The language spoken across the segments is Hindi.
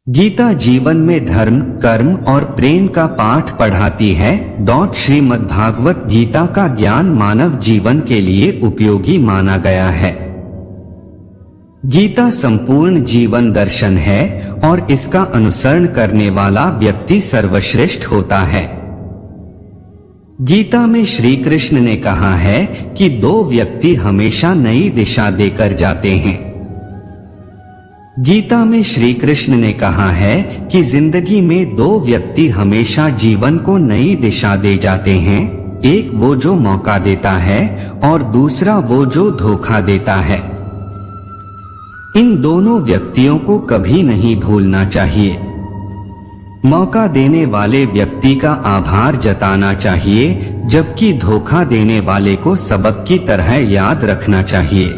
गीता जीवन में धर्म, कर्म और प्रेम का पाठ पढ़ाती है। श्रीमद् भागवत गीता का ज्ञान मानव जीवन के लिए उपयोगी माना गया है। गीता संपूर्ण जीवन दर्शन है और इसका अनुसरण करने वाला व्यक्ति सर्वश्रेष्ठ होता है। गीता में श्री कृष्ण ने कहा है कि दो व्यक्ति हमेशा नई दिशा देकर जाते हैं। गीता में श्री कृष्ण ने कहा है कि जिंदगी में दो व्यक्ति हमेशा जीवन को नई दिशा दे जाते हैं, एक वो जो मौका देता है और दूसरा वो जो धोखा देता है। इन दोनों व्यक्तियों को कभी नहीं भूलना चाहिए। मौका देने वाले व्यक्ति का आभार जताना चाहिए, जबकि धोखा देने वाले को सबक की तरह याद रखना चाहिए।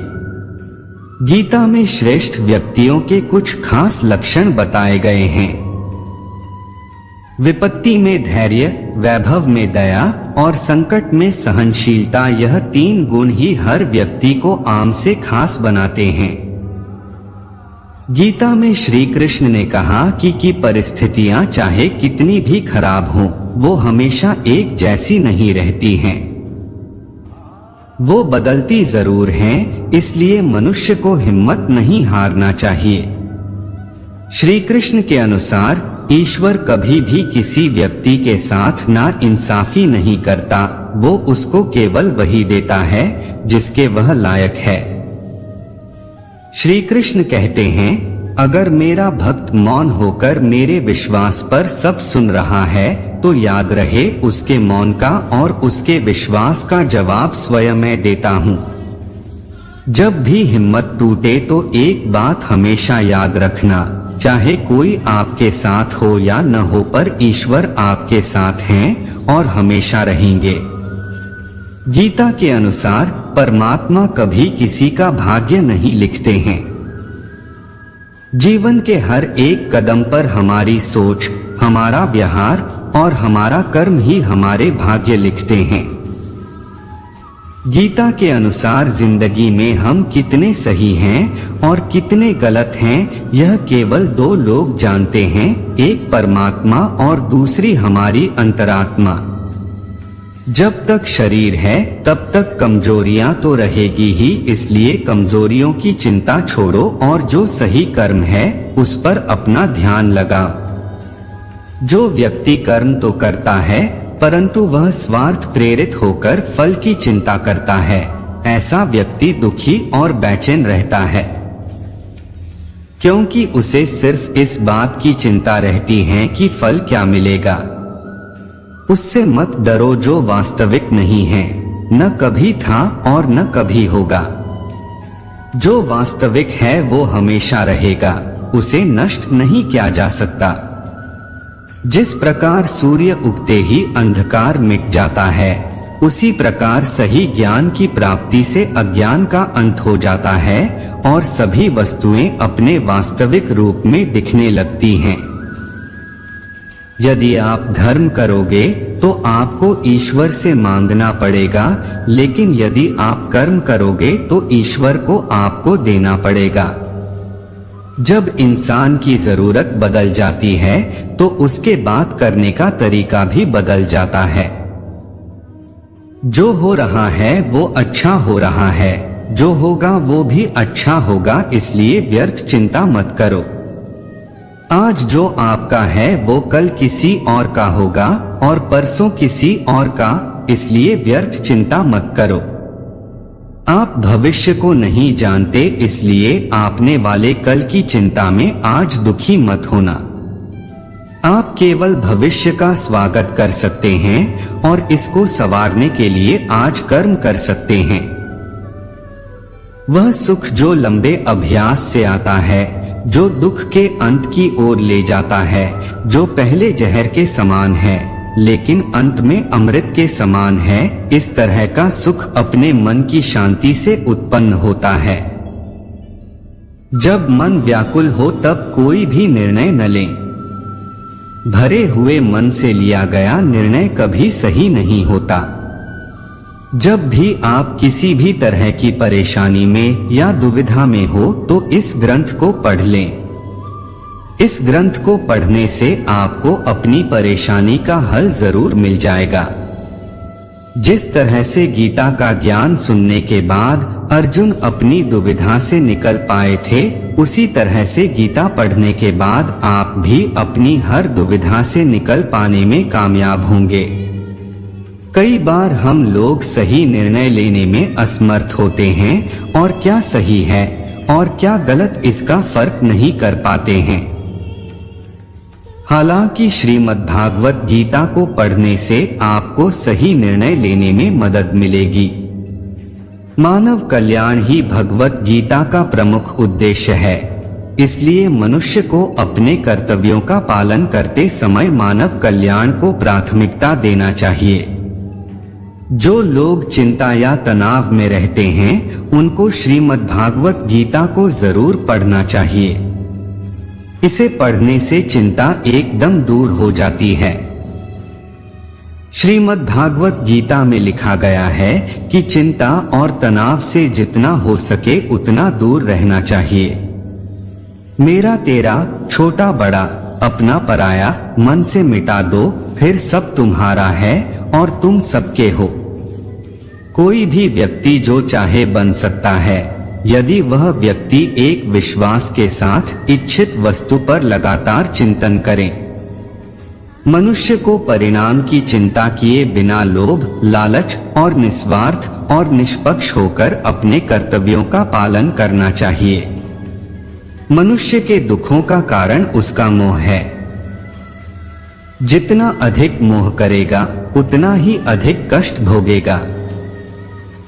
गीता में श्रेष्ठ व्यक्तियों के कुछ खास लक्षण बताए गए हैं। विपत्ति में धैर्य, वैभव में दया और संकट में सहनशीलता, यह तीन गुण ही हर व्यक्ति को आम से खास बनाते हैं। गीता में श्री कृष्ण ने कहा कि परिस्थितियां चाहे कितनी भी खराब हों, वो हमेशा एक जैसी नहीं रहती हैं। वो बदलती जरूर हैं, इसलिए मनुष्य को हिम्मत नहीं हारना चाहिए। श्री कृष्ण के अनुसार ईश्वर कभी भी किसी व्यक्ति के साथ नाइंसाफी नहीं करता, वो उसको केवल वही देता है जिसके वह लायक है। श्री कृष्ण कहते हैं, अगर मेरा भक्त मौन होकर मेरे विश्वास पर सब सुन रहा है तो याद रहे उसके मौन का और उसके विश्वास का जवाब स्वयं मैं देता हूँ। जब भी हिम्मत टूटे तो एक बात हमेशा याद रखना, चाहे कोई आपके साथ हो या न हो, पर ईश्वर आपके साथ हैं और हमेशा रहेंगे। गीता के अनुसार परमात्मा कभी किसी का भाग्य नहीं लिखते हैं। जीवन के हर एक कदम पर हमारी सोच, हमारा व्यवहार और हमारा कर्म ही हमारे भाग्य लिखते हैं। गीता के अनुसार जिंदगी में हम कितने सही हैं और कितने गलत हैं, यह केवल दो लोग जानते हैं, एक परमात्मा और दूसरी हमारी अंतरात्मा। जब तक शरीर है तब तक कमजोरियां तो रहेगी ही, इसलिए कमजोरियों की चिंता छोड़ो और जो सही कर्म है उस पर अपना ध्यान लगाओ। जो व्यक्ति कर्म तो करता है परंतु वह स्वार्थ प्रेरित होकर फल की चिंता करता है, ऐसा व्यक्ति दुखी और बेचैन रहता है, क्योंकि उसे सिर्फ इस बात की चिंता रहती है कि फल क्या मिलेगा। उससे मत डरो जो वास्तविक नहीं है, न कभी था और न कभी होगा। जो वास्तविक है वो हमेशा रहेगा, उसे नष्ट नहीं किया जा सकता। जिस प्रकार सूर्य उगते ही अंधकार मिट जाता है, उसी प्रकार सही ज्ञान की प्राप्ति से अज्ञान का अंत हो जाता है और सभी वस्तुएं अपने वास्तविक रूप में दिखने लगती हैं। यदि आप धर्म करोगे तो आपको ईश्वर से मांगना पड़ेगा, लेकिन यदि आप कर्म करोगे तो ईश्वर को आपको देना पड़ेगा। जब इंसान की जरूरत बदल जाती है तो उसके बात करने का तरीका भी बदल जाता है। जो हो रहा है वो अच्छा हो रहा है, जो होगा वो भी अच्छा होगा, इसलिए व्यर्थ चिंता मत करो। आज जो आपका है वो कल किसी और का होगा और परसों किसी और का, इसलिए व्यर्थ चिंता मत करो। आप भविष्य को नहीं जानते, इसलिए आपने वाले कल की चिंता में आज दुखी मत होना। आप केवल भविष्य का स्वागत कर सकते हैं और इसको संवारने के लिए आज कर्म कर सकते हैं। वह सुख जो लंबे अभ्यास से आता है, जो दुख के अंत की ओर ले जाता है, जो पहले जहर के समान है लेकिन अंत में अमृत के समान है, इस तरह का सुख अपने मन की शांति से उत्पन्न होता है। जब मन व्याकुल हो तब कोई भी निर्णय न लें। भरे हुए मन से लिया गया निर्णय कभी सही नहीं होता। जब भी आप किसी भी तरह की परेशानी में या दुविधा में हो तो इस ग्रंथ को पढ़ लें। इस ग्रंथ को पढ़ने से आपको अपनी परेशानी का हल जरूर मिल जाएगा। जिस तरह से गीता का ज्ञान सुनने के बाद अर्जुन अपनी दुविधा से निकल पाए थे, उसी तरह से गीता पढ़ने के बाद आप भी अपनी हर दुविधा से निकल पाने में कामयाब होंगे। कई बार हम लोग सही निर्णय लेने में असमर्थ होते हैं और क्या सही है और क्या गलत इसका फर्क नहीं कर पाते हैं। हालांकि श्रीमद् भागवत गीता को पढ़ने से आपको सही निर्णय लेने में मदद मिलेगी। मानव कल्याण ही भगवत गीता का प्रमुख उद्देश्य है, इसलिए मनुष्य को अपने कर्तव्यों का पालन करते समय मानव कल्याण को प्राथमिकता देना चाहिए। जो लोग चिंता या तनाव में रहते हैं, उनको श्रीमद् भागवत गीता को जरूर पढ़ना चाहिए। इसे पढ़ने से चिंता एकदम दूर हो जाती है। श्रीमद् भागवत गीता में लिखा गया है कि चिंता और तनाव से जितना हो सके उतना दूर रहना चाहिए। मेरा तेरा, छोटा बड़ा, अपना पराया मन से मिटा दो, फिर सब तुम्हारा है और तुम सबके हो। कोई भी व्यक्ति जो चाहे बन सकता है, यदि वह व्यक्ति एक विश्वास के साथ इच्छित वस्तु पर लगातार चिंतन करे। मनुष्य को परिणाम की चिंता किए बिना लोभ, लालच और निस्वार्थ और निष्पक्ष होकर अपने कर्तव्यों का पालन करना चाहिए। मनुष्य के दुखों का कारण उसका मोह है। जितना अधिक मोह करेगा उतना ही अधिक कष्ट भोगेगा।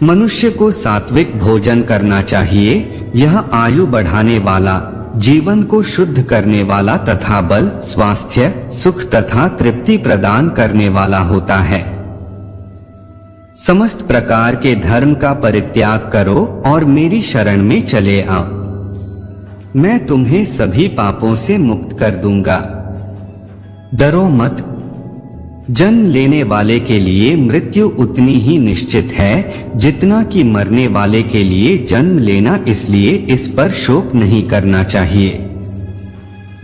मनुष्य को सात्विक भोजन करना चाहिए। यह आयु बढ़ाने वाला, जीवन को शुद्ध करने वाला तथा बल, स्वास्थ्य, सुख तथा तृप्ति प्रदान करने वाला होता है। समस्त प्रकार के धर्म का परित्याग करो और मेरी शरण में चले आओ। मैं तुम्हें सभी पापों से मुक्त कर दूंगा। डरो मत। जन्म लेने वाले के लिए मृत्यु उतनी ही निश्चित है जितना कि मरने वाले के लिए जन्म लेना, इसलिए इस पर शोक नहीं करना चाहिए।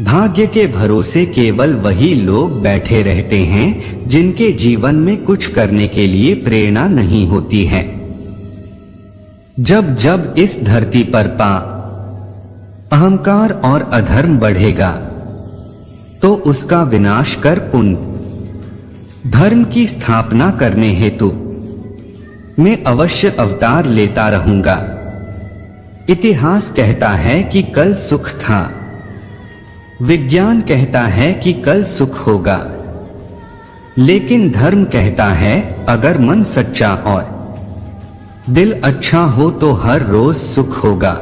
भाग्य के भरोसे केवल वही लोग बैठे रहते हैं जिनके जीवन में कुछ करने के लिए प्रेरणा नहीं होती है। जब जब इस धरती पर पाप, अहंकार और अधर्म बढ़ेगा तो उसका विनाश कर पुण्य, धर्म की स्थापना करने हेतु मैं अवश्य अवतार लेता रहूंगा। इतिहास कहता है कि कल सुख था, विज्ञान कहता है कि कल सुख होगा, लेकिन धर्म कहता है अगर मन सच्चा और दिल अच्छा हो तो हर रोज सुख होगा।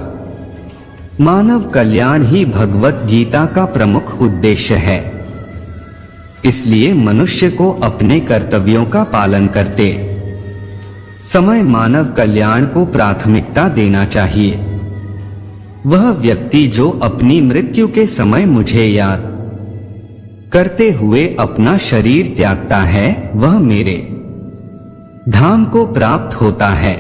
मानव कल्याण ही भगवत गीता का प्रमुख उद्देश्य है। इसलिए मनुष्य को अपने कर्तव्यों का पालन करते समय मानव कल्याण को प्राथमिकता देना चाहिए। वह व्यक्ति जो अपनी मृत्यु के समय मुझे याद करते हुए अपना शरीर त्यागता है, वह मेरे धाम को प्राप्त होता है।